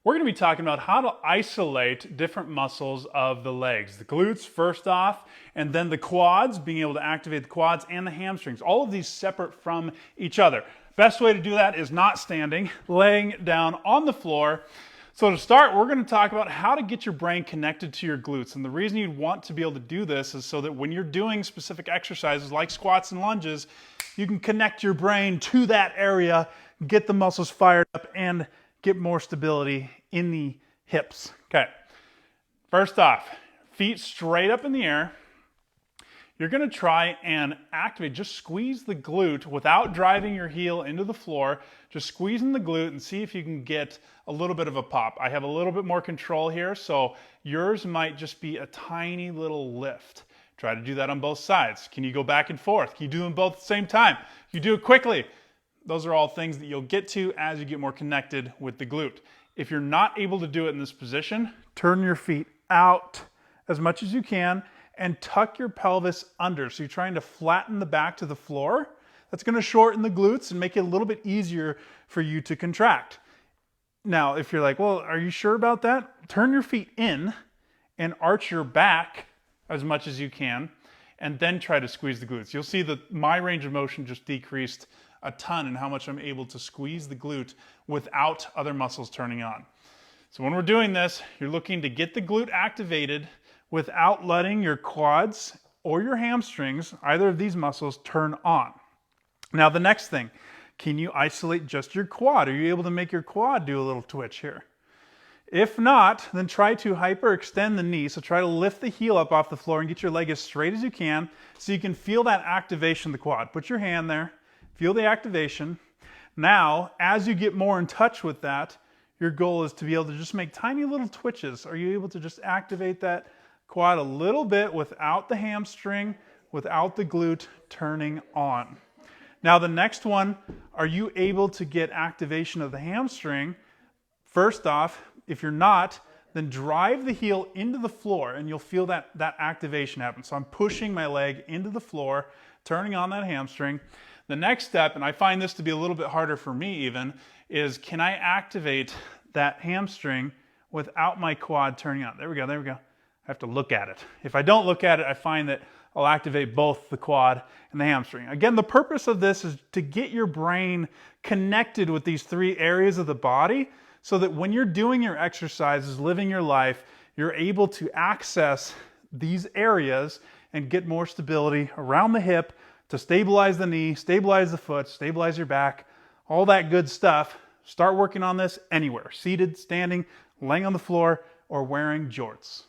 We're going to be talking about how to isolate different muscles of the legs. The glutes first off, and then the quads, being able to activate the quads, and the hamstrings. All of these separate from each other. Best way to do that is not standing, laying down on the floor. So to start, we're going to talk about how to get your brain connected to your glutes. And the reason you'd want to be able to do this is so that when you're doing specific exercises like squats and lunges, you can connect your brain to that area, get the muscles fired up, and get more stability in the hips. Okay, first off, feet straight up in the air. You're going to try and activate, just squeeze the glute without driving your heel into the floor. Just squeezing the glute and see if you can get a little bit of a pop. I have a little bit more control here, so yours might just be a tiny little lift. Try to do that on both sides. Can you go back and forth? Can you do them both at the same time? Can you do it quickly? Those are all things that you'll get to as you get more connected with the glute. If you're not able to do it in this position, turn your feet out as much as you can and tuck your pelvis under. So you're trying to flatten the back to the floor. That's going to shorten the glutes and make it a little bit easier for you to contract. Now, if you're like, well, are you sure about that? Turn your feet in and arch your back as much as you can, and then try to squeeze the glutes. You'll see that my range of motion just decreased a ton in how much I'm able to squeeze the glute without other muscles turning on. So when we're doing this, you're looking to get the glute activated without letting your quads or your hamstrings, either of these muscles, turn on. Now the next thing, can you isolate just your quad? Are you able to make your quad do a little twitch here? If not, then try to hyperextend the knee. So try to lift the heel up off the floor and get your leg as straight as you can so you can feel that activation of the quad. Put your hand there, feel the activation. Now, as you get more in touch with that, your goal is to be able to just make tiny little twitches. Are you able to just activate that quad a little bit without the hamstring, without the glute turning on? Now the next one, are you able to get activation of the hamstring? First off, if you're not, then drive the heel into the floor and you'll feel that activation happen. So I'm pushing my leg into the floor, turning on that hamstring. The next step, and I find this to be a little bit harder for me even, is can I activate that hamstring without my quad turning on? There we go, there we go. I have to look at it. If I don't look at it, I find that I'll activate both the quad and the hamstring. Again, the purpose of this is to get your brain connected with these three areas of the body so that when you're doing your exercises, living your life, you're able to access these areas and get more stability around the hip to stabilize the knee, stabilize the foot, stabilize your back, all that good stuff. Start working on this anywhere, seated, standing, laying on the floor, or wearing jorts.